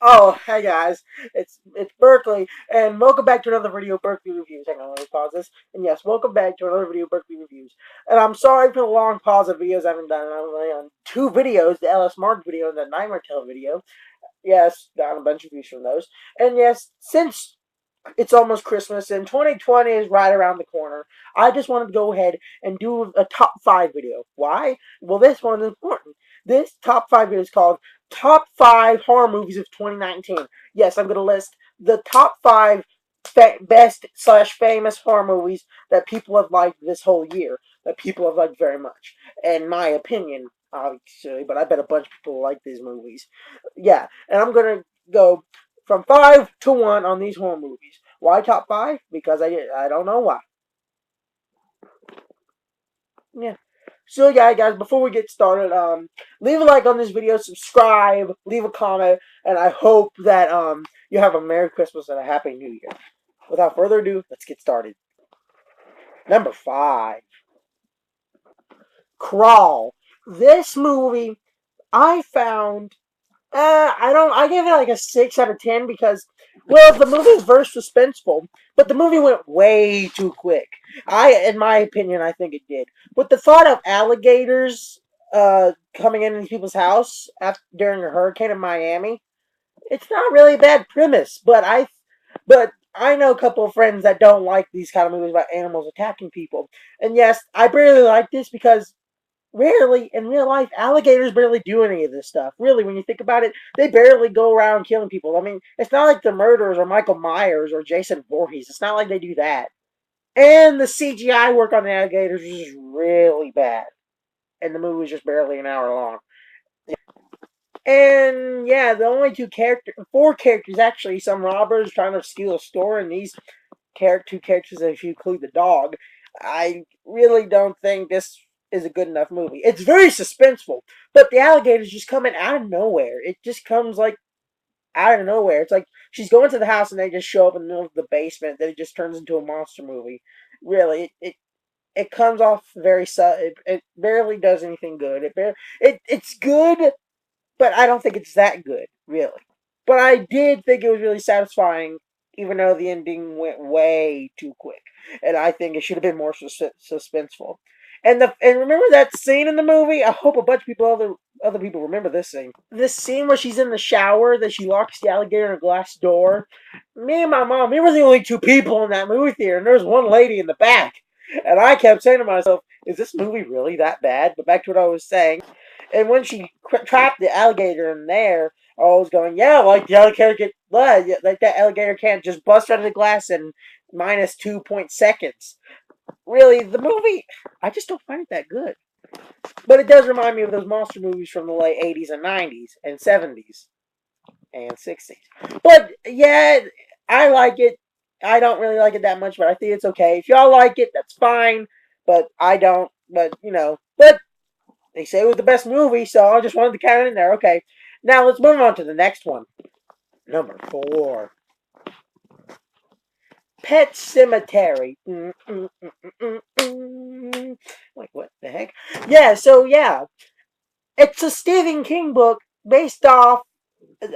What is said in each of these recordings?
Oh, hey guys, it's Berkeley, and welcome back to another video of Berkeley Reviews. Hang on, let me pause this. And yes, welcome back to another video of Berkeley Reviews. And I'm sorry for the long pause of videos I haven't done. I'm only on two videos, the LS Mark video and the Nightmare Tale video. Yes, got a bunch of views from those. And yes, since it's almost Christmas and 2020 is right around the corner, I just wanted to go ahead and do a top 5 video. Why? Well, this one's important. This top 5 video is called Top 5 Horror Movies of 2019. Yes, I'm going to list the top 5 best slash famous horror movies that people have liked this whole year, that people have liked very much. In my opinion, obviously, but I bet a bunch of people like these movies. Yeah, and I'm going to go from 5 to 1 on these horror movies. Why top 5? Because I don't know why. Yeah. So yeah, guys, before we get started, leave a like on this video, subscribe, leave a comment, and I hope that you have a Merry Christmas and a Happy New Year. Without further ado, let's get started. Number 5, Crawl. This movie I found I gave it like a 6 out of 10 because, well, the movie is very suspenseful, but the movie went way too quick. In my opinion, I think it did. But the thought of alligators, coming into people's house during a hurricane in Miami, it's not really a bad premise. But I know a couple of friends that don't like these kind of movies about animals attacking people. And yes, I really like this because rarely in real life alligators barely do any of this stuff. Really, when you think about it, they barely go around killing people. I mean, it's not like the murderers or Michael Myers or Jason Voorhees. It's not like they do that. And the CGI work on the alligators is just really bad. And the movie was just barely an hour long. And yeah, the only four characters actually, some robbers trying to steal a store, and these two characters, if you include the dog, I really don't think this is a good enough movie. It's very suspenseful, but the alligators just coming out of nowhere. It just comes like out of nowhere. It's like she's going to the house and they just show up in the middle of the basement. Then it just turns into a monster movie. Really, it comes off very it barely does anything good. It's good, but I don't think it's that good, really. But I did think it was really satisfying, even though the ending went way too quick, and I think it should have been more suspenseful. And remember that scene in the movie? I hope a bunch of other people remember this scene. This scene where she's in the shower, that she locks the alligator in a glass door. Me and my mom, we were the only two people in that movie theater, and there was one lady in the back. And I kept saying to myself, is this movie really that bad? But back to what I was saying. And when she trapped the alligator in there, I was going, yeah, like the alligator like that alligator can't just bust out of the glass in minus 2 seconds. Really, the movie, I just don't find it that good. But it does remind me of those monster movies from the late 80s and 90s and 70s and 60s. But yeah, I like it. I don't really like it that much, but I think it's okay. If y'all like it, that's fine. But I don't. But they say it was the best movie, so I just wanted to count it in there. Okay. Now let's move on to the next one. Number 4. Pet Cemetery. Like, what the heck? Yeah. It's a Stephen King book based off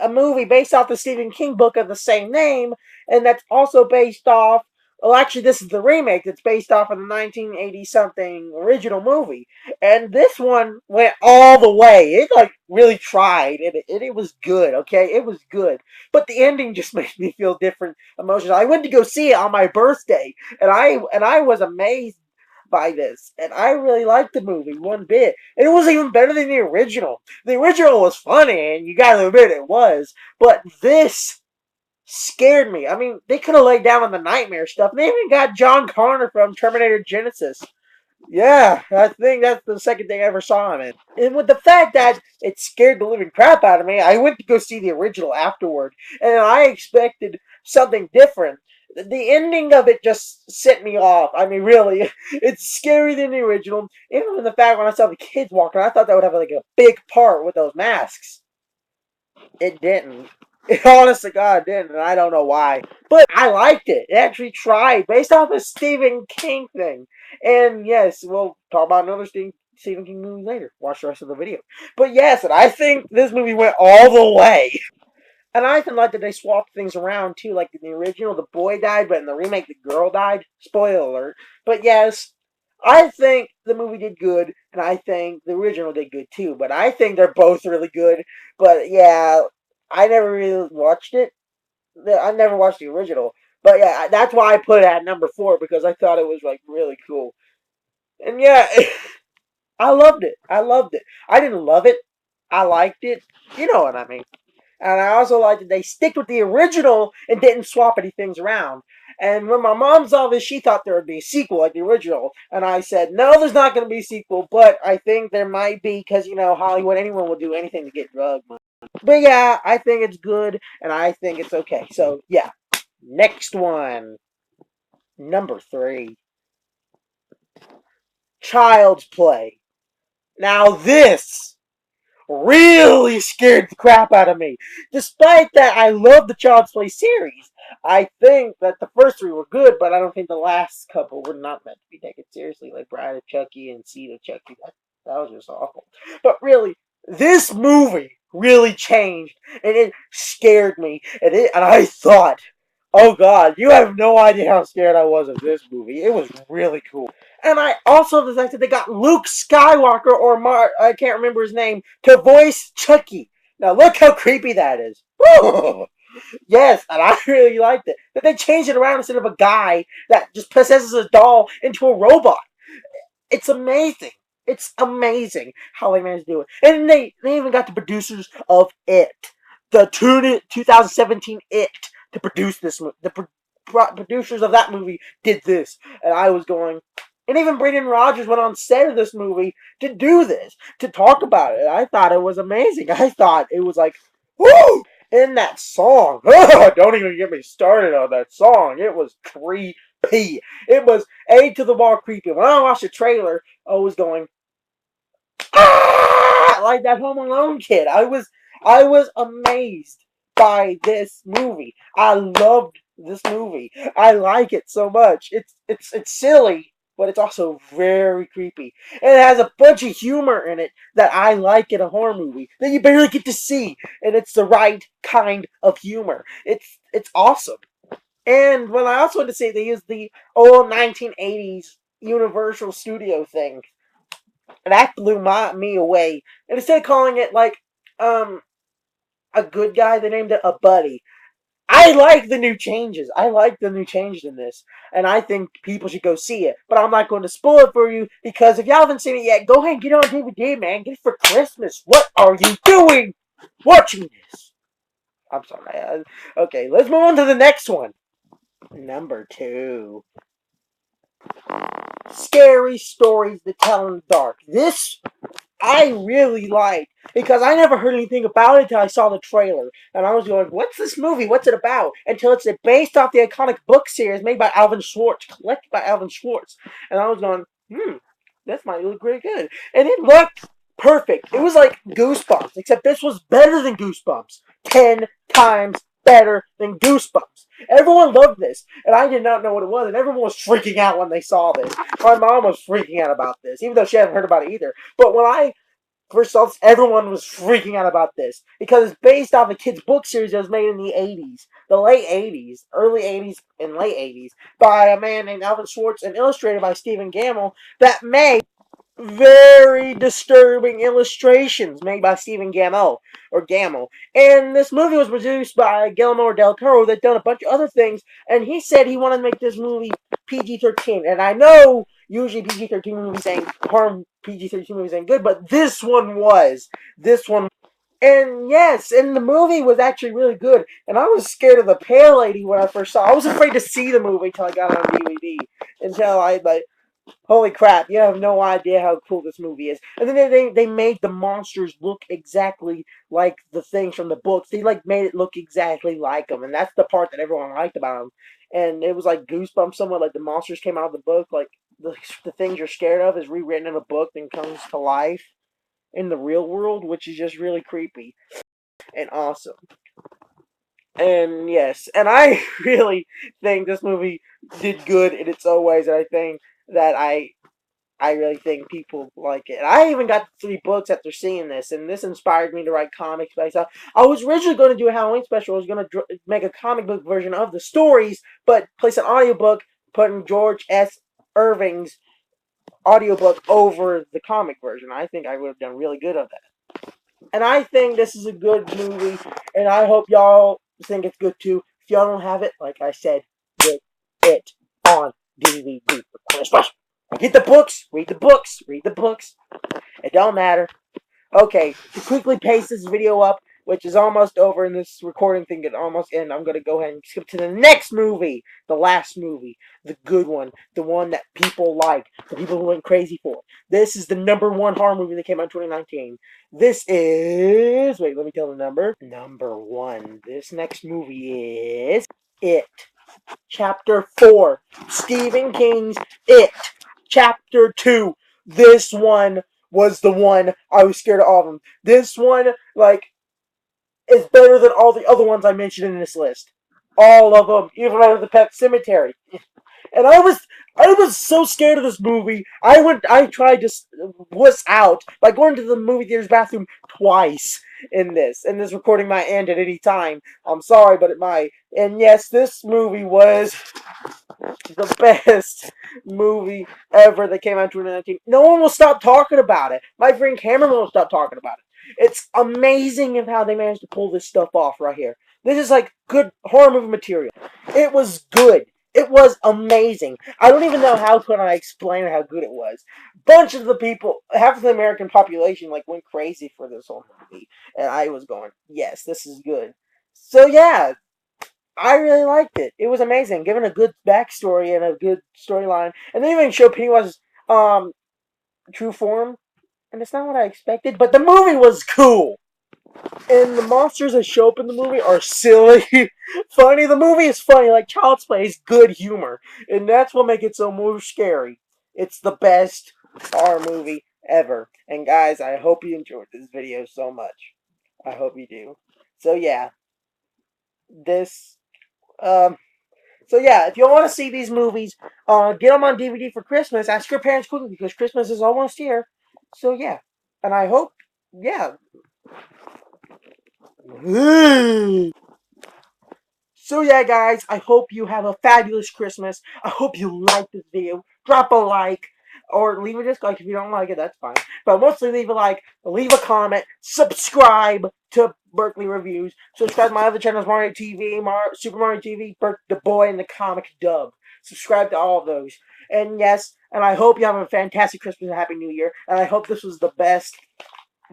a movie based off the Stephen King book of the same name, and that's also based off. Well, actually, this is the remake that's based off of the 1980 something original movie, and this one went all the way. It like really tried, and it was good. Okay, it was good, but the ending just made me feel different emotions. I went to go see it on my birthday, and I was amazed by this, and I really liked the movie one bit, and it was even better than the original. The original was funny, and you gotta admit it was, but this scared me. I mean, they could have laid down on the nightmare stuff. They even got John Connor from Terminator Genesis. Yeah, I think that's the second thing I ever saw him in. And with the fact that it scared the living crap out of me, I went to go see the original afterward, and I expected something different. The ending of it just set me off. I mean, really, it's scarier than the original. Even the fact when I saw the kids walking, I thought that would have like a big part with those masks. It didn't. It honest to God didn't, and I don't know why. But I liked it. It actually tried, based off a Stephen King thing. And yes, we'll talk about another Stephen King movie later. Watch the rest of the video. But yes, and I think this movie went all the way. And I even like that they swapped things around too. Like in the original, the boy died, but in the remake, the girl died. Spoiler alert. But yes, I think the movie did good, and I think the original did good too. But I think they're both really good. But yeah, I never really watched it. I never watched the original. But yeah, that's why I put it at number 4 because I thought it was like really cool. And yeah, I loved it. I loved it. I didn't love it. I liked it. You know what I mean. And I also like that they stick with the original and didn't swap any things around. And when my mom saw this, she thought there would be a sequel like the original. And I said, no, there's not going to be a sequel, but I think there might be because, Hollywood, anyone will do anything to get drug money. But yeah, I think it's good and I think it's okay. So yeah, next one. Number 3. Child's Play. Now this really scared the crap out of me. Despite that, I love the Child's Play series. I think that the first 3 were good, but I don't think the last couple were not meant to be taken seriously, like Bride of Chucky and Seed of Chucky. That was just awful. But really, this movie really changed, and it scared me, and I thought, oh God, you have no idea how scared I was of this movie. It was really cool. And I also the fact that they got Luke Skywalker or I can't remember his name to voice Chucky. Now look how creepy that is. Woo! Yes, and I really liked it. That they changed it around instead of a guy that just possesses a doll into a robot. It's amazing. It's amazing how they managed to do it. And they even got the producers of It, the 2017 It, to produce this. Producers of that movie did this, and I was going. And even Brendan Rodgers went on set of this movie to do this, to talk about it. I thought it was amazing. I thought it was like, whoo! In that song, don't even get me started on that song. It was creepy. It was A to the wall creepy. When I watched the trailer, I was going, ah! Like that Home Alone kid. I was amazed by this movie. I loved this movie. I like it so much. It's silly, but it's also very creepy. And it has a bunch of humor in it that I like in a horror movie that you barely get to see. And it's the right kind of humor. It's awesome. And what I also want to say, they used the old 1980s Universal Studio thing. And that blew me away. And instead of calling it like um a good guy, they named it a buddy. I like the new changes. I like the new changes in this. And I think people should go see it. But I'm not going to spoil it for you because if y'all haven't seen it yet, go ahead and get it on DVD, man. Get it for Christmas. What are you doing watching this? I'm sorry. Okay, let's move on to the next one. Number 2. Scary Stories to Tell in the Dark. This I really liked because I never heard anything about it until I saw the trailer. And I was going, what's this movie? What's it about? Until it's based off the iconic book series made by Alvin Schwartz, collected by Alvin Schwartz. And I was going, this might look really good. And it looked perfect. It was like Goosebumps, except this was better than Goosebumps. 10 times better than Goosebumps. Everyone loved this, and I did not know what it was, and everyone was freaking out when they saw this. My mom was freaking out about this, even though she hadn't heard about it either. But when I first saw this, everyone was freaking out about this because it's based off a kid's book series that was made in the 80s, the late 80s, early 80s, and late 80s by a man named Alvin Schwartz and illustrated by Stephen Gammell that made very disturbing illustrations made by Stephen Gammell or Gammell. And this movie was produced by Guillermo del Toro that done a bunch of other things. And he said he wanted to make this movie PG-13. And I know usually PG-13 movies ain't PG-13 movies ain't good, but this one was. This one. And yes, and the movie was actually really good. And I was scared of the Pale Lady when I first saw it. I was afraid to see the movie until I got it on DVD. Until I like holy crap, you have no idea how cool this movie is. And then they made the monsters look exactly like the things from the books. They like made it look exactly like them. And that's the part that everyone liked about them. And it was like Goosebumps somewhat, like the monsters came out of the book. Like the things you're scared of is rewritten in a book and comes to life in the real world, which is just really creepy and awesome. And yes, and I really think this movie did good in its own ways. And I think that I really think people like it. I even got 3 books after seeing this, and this inspired me to write comics myself. I was originally going to do a Halloween special. I was going to make a comic book version of the stories, but place an audiobook, putting George S. Irving's audiobook over the comic version. I think I would have done really good on that. And I think this is a good movie, and I hope y'all think it's good too. If y'all don't have it, like I said, get it on DVD for Christmas. Get the books, read the books, read the books. It don't matter. Okay, to quickly pace this video up, which is almost over, and this recording thing could almost end, I'm going to go ahead and skip to the next movie. The last movie. The good one. The one that people like. The people who went crazy for. This is the #1 horror movie that came out in 2019. This is... Wait, let me tell the number. #1. This next movie is... It. Chapter 4. Stephen King's It. Chapter 2. This one was the one I was scared of all of them. This one, like, is better than all the other ones I mentioned in this list. All of them, even out of the Pet Cemetery. And I was so scared of this movie. I tried to wuss out by going to the movie theater's bathroom twice in this. And this recording might end at any time. I'm sorry, but it might. And yes, this movie was the best movie ever that came out in 2019. No one will stop talking about it. My friend Cameron won't stop talking about it. It's amazing of how they managed to pull this stuff off right here. This is like good horror movie material. It was good. It was amazing. I don't even know how could I explain how good it was. Bunch of the people, half of the American population, like went crazy for this whole movie, and I was going, yes, this is good. So yeah, I really liked it. It was amazing, given a good backstory and a good storyline, and they even showed Pennywise's true form. And it's not what I expected, but the movie was cool. And the monsters that show up in the movie are silly, funny. The movie is funny, like Child's Play is good humor, and that's what makes it so more scary. It's the best horror movie ever. And guys, I hope you enjoyed this video so much. I hope you do. So yeah, this um so yeah, if you want to see these movies, get them on DVD for Christmas. Ask your parents quickly because Christmas is almost here. So yeah, and I hope, yeah. So yeah, guys, I hope you have a fabulous Christmas. I hope you like this video. Drop a like, or leave a dislike if you don't like it. That's fine. But mostly leave a like, leave a comment, subscribe to Berkeley Reviews. Subscribe to my other channels, Mario TV, Super Mario TV, Bert the Boy, and the Comic Dub. Subscribe to all of those. And yes, and I hope you have a fantastic Christmas and Happy New Year. And I hope this was the best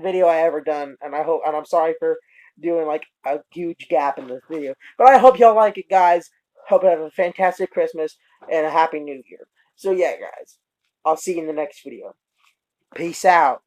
video I ever done. And I'm sorry for doing like a huge gap in this video. But I hope y'all like it, guys. Hope you have a fantastic Christmas and a Happy New Year. So yeah, guys, I'll see you in the next video. Peace out.